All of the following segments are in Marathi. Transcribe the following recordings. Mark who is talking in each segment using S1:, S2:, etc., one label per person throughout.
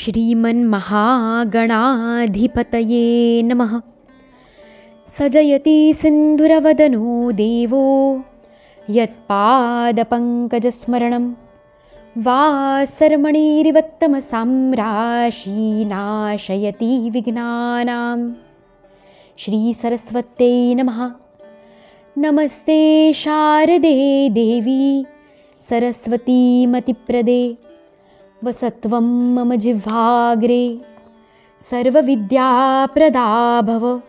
S1: श्रीमन्महागणाधिपतये नमः। सजयति सिन्धुरवदनो देवो यत्पादपङ्कजस्मरणं वासरमणिरिवत्तमसाम्राशीनाशयति विघ्नानां। श्रीसरस्वत्यै नमः। नमस्ते शारदे देवी सरस्वतीमतिप्रदे वसत्वं मम जिह्वाग्रे सर्वविद्याप्रदा भव।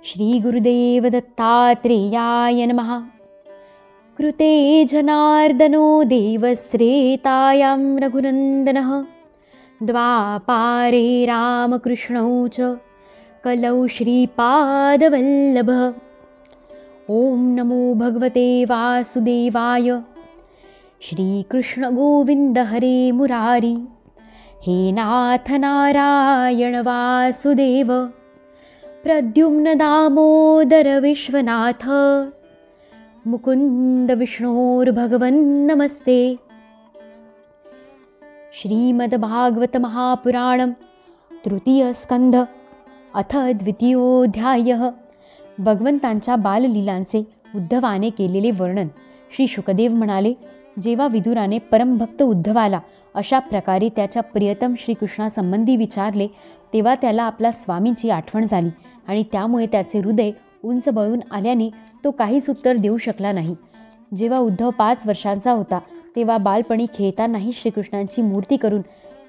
S1: श्रीगुरुदेव दत्तात्रेयाय नमः। कृते जनार्दनो देवश्रेतायां रघुनन्दनः द्वापारे रामकृष्णौ च कलौ श्रीपादवल्लभः। ॐ नमो भगवते वासुदेवाय। श्रीकृष्ण गोविन्द हरे मुरारी। हे नाथ नारायण वासुदेव प्रद्युम्न दामोदर विश्वनाथ मुकुन्द विष्णोर्भगवन् नमस्ते। श्रीमद्भागवत महापुराणं तृतीय स्कंध अथ द्वितीयोऽध्यायः। भगवंतांच्या बाललीलांचे उद्धवाने केलेले वर्णन। श्री शुकदेव म्हणाले, जेव्हा विदुराने परमभक्त उद्धवाला अशा प्रकारे त्याच्या प्रियतम श्रीकृष्णासंबंधी विचारले, तेव्हा त्याला आपल्या स्वामींची आठवण झाली आणि त्यामुळे त्याचे हृदय उंच बळून आल्याने तो काहीच उत्तर देऊ शकला नाही. जेव्हा उद्धव 5 वर्षांचा होता, तेव्हा बालपणी खेळतानाही श्रीकृष्णांची मूर्ती करून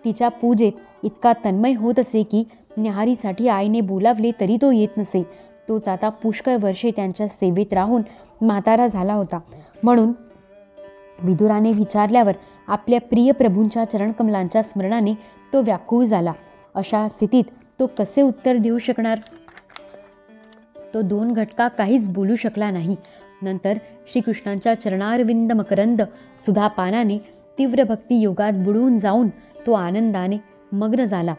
S1: तिच्या पूजेत इतका तन्मय होत असे की न्याहारीसाठी आईने बोलावले तरी तो येत नसे. तोच आता पुष्कळ वर्षे त्यांच्या सेवेत राहून म्हातारा झाला होता. म्हणून विदुराने विचारल्यावर आपल्या प्रिय प्रभूंच्या चरणकमलांच्या स्मरणाने तो व्याकुळ झाला. अशा स्थितीत तो कसे उत्तर देऊ शकणार? तो 2 घटका काहीच बोलू शकला नाही. नंतर श्रीकृष्णांच्या चरणारविंद मकरंद सुधापानाने तीव्र भक्ती योगात बुडून जाऊन तो आनंदाने मग्न झाला.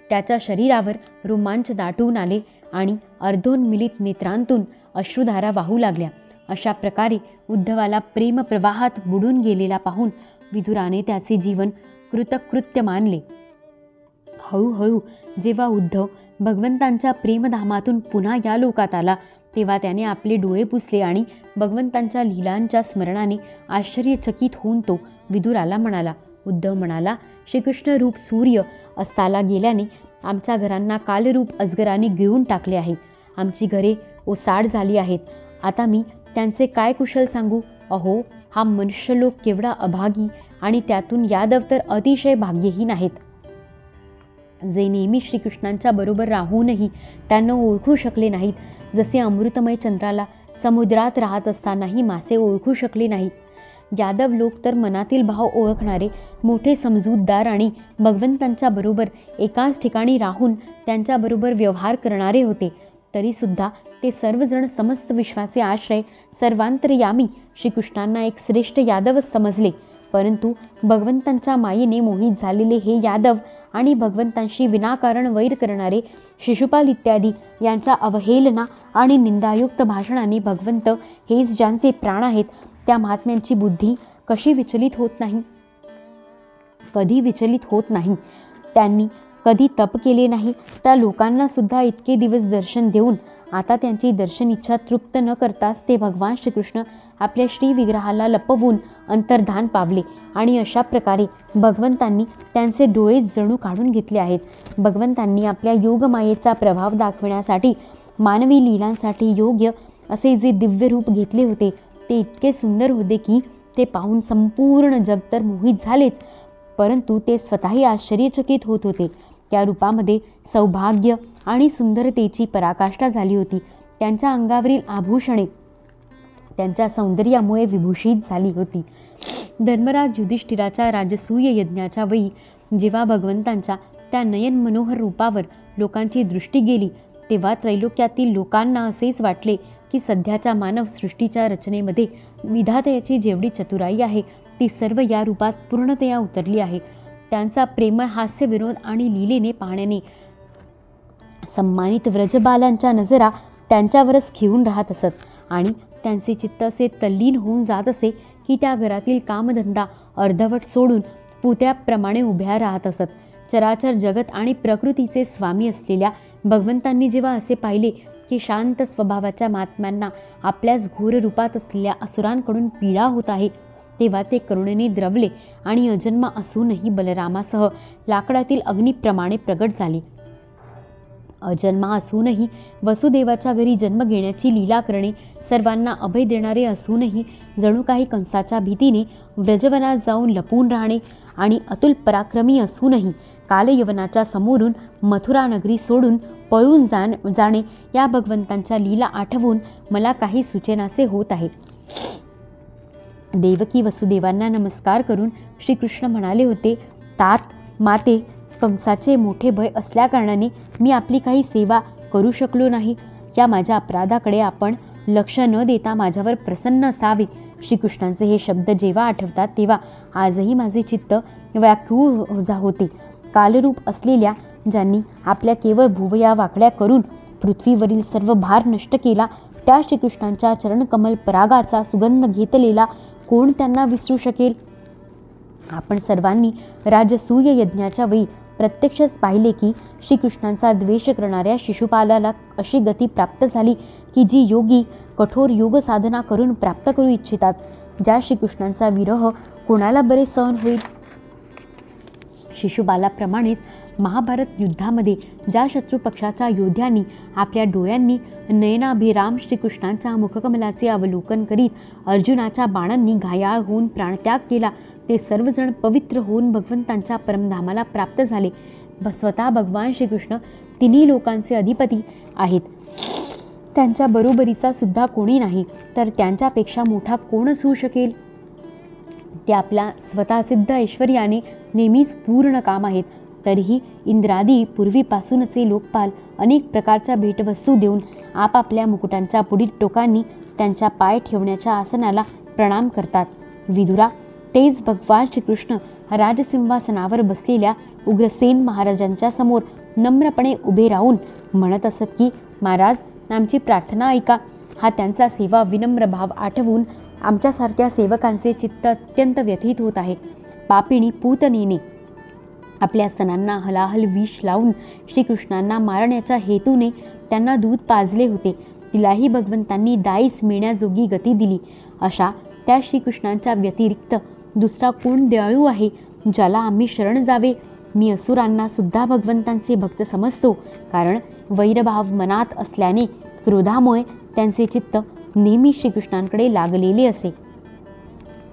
S1: त्याच्या शरीरावर रोमांच दाटून आले आणि अर्धोन्मिलित नेत्रांतून अश्रुधारा वाहू लागल्या. अशा प्रकारे उद्धवाला प्रेमप्रवाहात बुडून गेलेला पाहून विदुराने त्याचे जीवन कृतकृत्य मानले. हळूहळू जेव्हा उद्धव भगवंतांच्या प्रेमधामातून पुन्हा या लोकात आला, तेव्हा त्याने आपले डोळे पुसले आणि भगवंतांच्या लीलांच्या स्मरणाने आश्चर्यचकित होऊन तो विदुराला म्हणाला. उद्धव म्हणाला, श्रीकृष्ण रूप सूर्य अस्ताला गेल्याने आमच्या घरांना कालरूप अजगराने गिळून टाकले आहे. आमची घरे ओसाड झाली आहेत. आता मी त्यांचे काय कुशल सांगू? अहो, हा मनुष्यलोक केवढा अभागी आणि त्यातून यादव तर अतिशय भाग्यहीन आहेत, जे नेहमी श्रीकृष्णांच्या बरोबर राहूनही त्यांना ओळखू शकले नाहीत. जसे अमृतमय चंद्राला समुद्रात राहत असतानाही मासे ओळखू शकले नाहीत. यादव लोक तर मनातील भाव ओळखणारे मोठे समजूतदार आणि भगवंतांच्या बरोबर एकाच ठिकाणी राहून त्यांच्याबरोबर व्यवहार करणारे होते. तरीसुद्धा ते सर्वजण समस्त विश्वाचे आश्रय सर्वांतर्यामी श्रीकृष्णांना एक श्रेष्ठ यादवच समजले. परंतु भगवंतांच्या मायेने मोहित झालेले हे यादव आणि भगवंतांशी विनाकारण वैर करणारे शिशुपाल इत्यादी यांच्या अवहेलना आणि निंदायुक्त भाषणाने भगवंत हेच ज्यांचे प्राण आहेत त्या महात्म्यांची बुद्धी कशी विचलित होत नाही? कधी विचलित होत नाही. त्यांनी कधी तप केले नाही. त्या लोकांना सुद्धा इतके दिवस दर्शन देऊन आता त्यांची दर्शन इच्छा तृप्त न करताच ते भगवान श्रीकृष्ण आपल्या श्रीविग्रहाला लपवून अंतर्धान पावले आणि अशा प्रकारे भगवंतांनी त्यांचे डोळे जणू काढून घेतले आहेत. भगवंतांनी आपल्या योगमायेचा प्रभाव दाखविण्यासाठी मानवी लीलांसाठी योग्य असे जे दिव्य रूप घेतले होते, ते इतके सुंदर होते की ते पाहून संपूर्ण जग तर मोहित झालेच, परंतु ते स्वतःही आश्चर्यचकित होत होते. त्या रूपामध्ये सौभाग्य आणि सुंदरतेची पराकाष्ठा झाली होती. त्यांच्या अंगावरील आभूषणे त्यांच्या सौंदर्यामुळे विभूषित झाली होती. धर्मराज युधिष्ठिराच्या राजसूय यज्ञाच्या वेळी जेव्हा भगवंतांच्या त्या नयन मनोहर रूपावर लोकांची दृष्टी गेली, तेव्हा त्रैलोक्यातील लोकांना असेच वाटले की सध्याच्या मानवसृष्टीच्या रचनेमध्ये विधात्याची जेवढी चतुराई आहे ती सर्व या रूपात पूर्णतया उतरली आहे. त्यांचा प्रेमळ हास्य विनोद आणि लीलेने पाहण्याने सम्मानित व्रजबालांच्या नजरा त्यांच्यावरच खिळून राहत असत आणि त्यांचे चित्त असे तल्लीन होऊन जात असे की त्या घरातील कामधंदा अर्धवट सोडून पुत्याप्रमाणे उभ्या राहत असत. चराचर जगत आणि प्रकृतीचे स्वामी असलेल्या भगवंतांनी जेव्हा असे पाहिले की शांत स्वभावाच्या महात्म्यांना आपल्याच घोर रूपात असलेल्या असुरांकडून पीडा होत आहे, तेव्हा ते करुणेने द्रवले आणि अजन्म असूनही बलरामासह लाकडातील अग्निप्रमाणे प्रगट झाले. अजन्मा असूनही वसुदेवाच्या घरी जन्म घेण्याची लीला करणे, सर्वांना अभय देणारे असूनही जणू काही कंसाच्या भीतीने व्रजवनात जाऊन लपून राहणे आणि अतुल पराक्रमी असूनही कालयवनाच्या समोरून मथुरा नगरी सोडून पळून जाणे या भगवंतांच्या लीला आठवून मला काही सुचेनासे होत आहे. देवकी वसुदेवांना नमस्कार करून श्रीकृष्ण म्हणाले होते, तात माते, कंसाचे मोठे भय असल्याकारणाने मी आपली काही सेवा करू शकलो नाही. या माझ्या अपराधाकडे आपण लक्ष न देता माझ्यावर प्रसन्न असावे. श्रीकृष्णांचे हे शब्द जेव्हा आठवतात तेव्हा आजही माझे चित्त व्याकुळ होते. कालरूप असलेल्या ज्यांनी आपल्या केवळ भुवया वाकड्या करून पृथ्वीवरील सर्व भार नष्ट केला, त्या श्रीकृष्णांच्या चरणकमल परागाचा सुगंध घेतलेला कोण त्यांना विसरू शकेल. आपण सर्वांनी राजसूय यज्ञाच्या वेळी प्रत्यक्षच पाहिले की श्रीकृष्णांचा द्वेष करणाऱ्या शिशुपालाला अशी गती प्राप्त झाली की जी योगी कठोर योग साधना करून प्राप्त करू इच्छितात. ज्या श्रीकृष्णांचा विरह कोणाला बरे सहन होईल. शिशुपालाप्रमाणेच महाभारत युद्धामध्ये ज्या शत्रुपक्षाच्या योद्ध्यांनी आपल्या डोळ्यांनी नयनाभिराम श्रीकृष्णांच्या मुखकमलाचे अवलोकन करीत अर्जुनाच्या बाणांनी घायाळ होऊन प्राणत्याग केला, ते सर्वजण पवित्र होऊन भगवंतांच्या परमधामाला प्राप्त झाले. स्वतः भगवान श्रीकृष्ण तिन्ही लोकांचे अधिपती आहेत. त्यांच्या बरोबरीचा सुद्धा कोणी नाही, तर त्यांच्यापेक्षा मोठा कोण असू शकेल. ते आपल्या स्वतःसिद्ध ऐश्वर्याने नेहमीच पूर्ण काम आहेत. तरीही इंद्रादी पूर्वीपासूनचे लोकपाल अनेक प्रकारच्या भेटवस्तू देऊन आपापल्या मुकुटांच्या पुढील टोकांनी त्यांच्या पाय ठेवण्याच्या आसनाला प्रणाम करतात. विदुरा, तेच भगवान श्रीकृष्ण राजसिंहासनावर बसलेल्या उग्रसेन महाराजांच्या समोर नम्रपणे उभे राहून म्हणत असत की, महाराज, आमची प्रार्थना ऐका. हा त्यांचा सेवा विनम्र भाव आठवून आमच्यासारख्या सेवकांचे चित्त अत्यंत व्यथित होत आहे. पापिणी पूतनेने आपल्या सणांना हलाहल विष लावून श्रीकृष्णांना मारण्याच्या हेतूने त्यांना दूध पाजले होते. तिलाही भगवंतांनी दाईस मिळण्याजोगी गती दिली. अशा त्या श्रीकृष्णांच्या व्यतिरिक्त दुसरा कोण दयाळू आहे ज्याला आम्ही शरण जावे. मी असुरांना सुद्धा भगवंतांचे भक्त समजतो, कारण वैरभाव मनात असल्याने क्रोधामुळे त्यांचे चित्त नेहमी श्रीकृष्णांकडे लागलेले असे.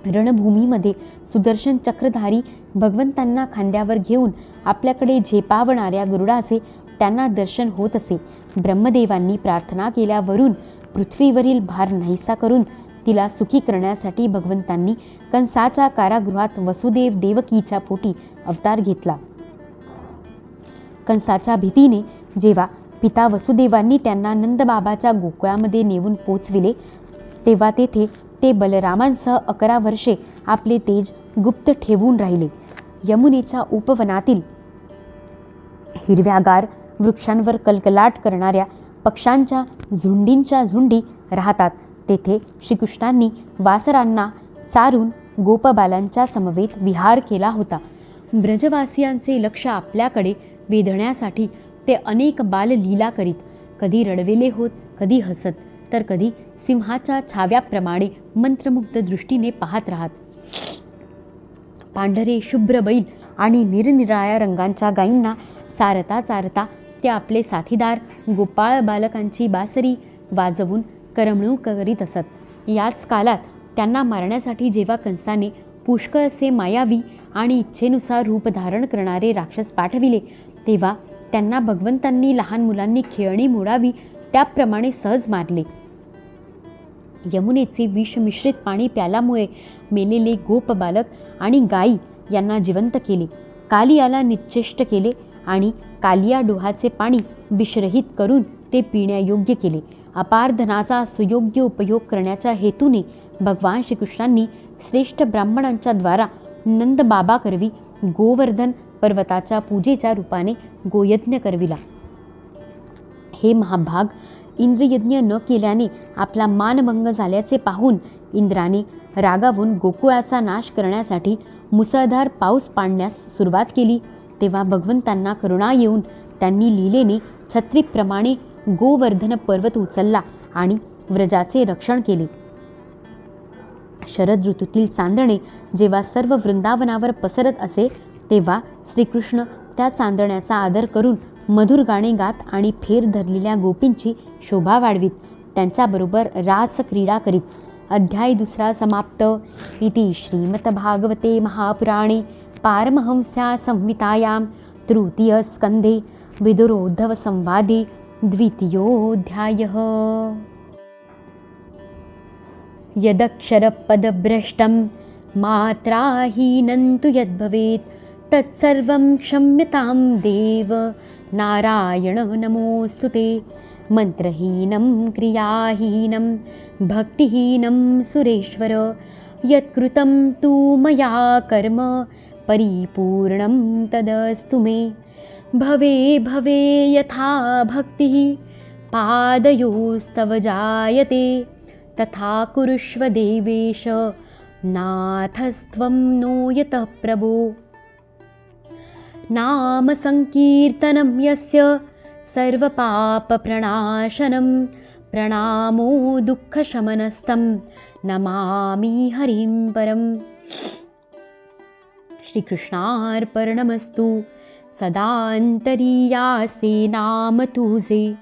S1: रणभूमीमध्ये सुदर्शन चक्रधारी भगवंतांना खांद्यावर घेऊन आपल्याकडे झेपावणाऱ्या गरुडाचे त्यांना दर्शन होत असे. ब्रह्मदेवांनी प्रार्थना केल्यावरून पृथ्वीवरील भार नाहीसा करून तिला सुखी करण्यासाठी भगवंतांनी कंसाच्या कारागृहात वसुदेव देवकीच्या पोटी अवतार घेतला. कंसाच्या भीतीने जेव्हा पिता वसुदेवांनी त्यांना नंदबाबाच्या गोकुळामध्ये नेऊन पोचविले, तेव्हा तेथे ते बलरामांसह 11 वर्षे आपले तेज गुप्त ठेवून राहिले. यमुनेच्या उपवनातील हिरव्यागार वृक्षांवर कलकलाट करणाऱ्या पक्ष्यांच्या झुंडींच्या झुंडी राहतात. तेथे श्रीकृष्णांनी वासरांना चारून गोपबालांच्या समवेत विहार केला होता. ब्रजवासियांचे लक्ष आपल्याकडे वेधण्यासाठी ते अनेक बाललीला करीत, कधी रडवेले होत, कधी हसत, तर कधी सिंहाच्या छाव्याप्रमाणे मंत्रमुग्ध दृष्टीने पाहत राहत. पांढरे शुभ्र बैल आणि निरनिराळ्या रंगांच्या गायींना चारता चारता ते आपले साथीदार गोपाळ बालकांची बासरी वाजवून करमणूक करीत असत. याच कालात त्यांना मारण्यासाठी जेव्हा कंसाने पुष्कळसे मायावी आणि इच्छेनुसार रूप धारण करणारे राक्षस पाठविले, तेव्हा त्यांना भगवंतांनी लहान मुलांनी खेळणी मोडावी त्याप्रमाणे सहज मारले. यमुनेचे विष मिश्रित पाणी प्याल्यामुळे मेलेले गोप बालक आणि गायी यांना जिवंत केले. कालियाला निश्चेष्ट केले आणि कालिया डोहाचे पाणी विषरहित करून ते पिण्यायोग्य केले. अपार धनाचा सुयोग्य उपयोग करण्याच्या हेतूने भगवान श्रीकृष्णांनी श्रेष्ठ ब्राह्मणांच्या द्वारा नंदबाबा करवी गोवर्धन पर्वताच्या पूजेच्या रूपाने गोयज्ञ करविला. हे महाभाग, इंद्रयज्ञ न केल्याने आपला मानभंग झाल्याचे पाहून इंद्राने रागावून गोकुळाचा नाश करण्यासाठी मुसळधार पाऊस पाडण्यास सुरुवात केली. तेव्हा भगवंतांना करुणा येऊन त्यांनी लीलेने छत्रीप्रमाणे गोवर्धन पर्वत उचलला आणि व्रजाचे रक्षण केले. शरद ऋतूतील चांदणे जेव्हा सर्व वृंदावनावर पसरत असे तेव्हा श्रीकृष्ण त्या चांदण्याचा आदर करून मधुर गाणे गात आणि फेर धरलेल्या गोपींची शोभा वाढवीत, त्यांच्याबरोबर रास क्रीडा करीत. अध्याय 2 समाप्त. इति श्रीमद्भागवते महापुराणे पारमहंस्या संहितायां तृतीयस्कन्धे विदुरोद्धवसंवादे द्वितीयोऽध्यायः. यदक्षरपदभ्रष्टं मात्राहीनं तु यद्भवेत् तत्सर्वं क्षम्यतां देव नारायण नमोऽस्तु ते. मंत्रहीनं क्रियाहीनं भक्तिहीनं सुरेश्वर यत्कृतं तु मया कर्म परिपूर्णं तदस्तु मे. भवे भवे यथा भक्तिः पादयोस्तव जायते तथा कुरुष्व देवेश नाथस्त्वं नो यतः प्रभो. नाम संकीर्तनं यस्य सर्वपापप्रणाशनं प्रणामो दुःखशमनस्तं नमामि हरिं परम्. श्रीकृष्णार्पणमस्तु. सदांतरीयासे नाम तुझे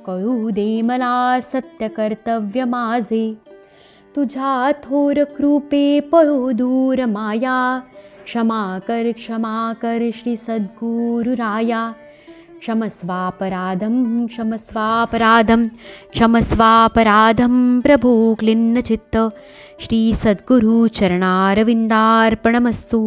S1: कळू दे मला सत्य कर्तव्य माझे. तुझ्या थोर कृपे पळो दूर माया क्षमा कर श्री सद्गुरुराया. क्षमस्वापराधं क्षमस्वापराधं प्रभो क्लिन्न चित्त. श्री सद्गुरु चरणारविंदार्पणमस्तु.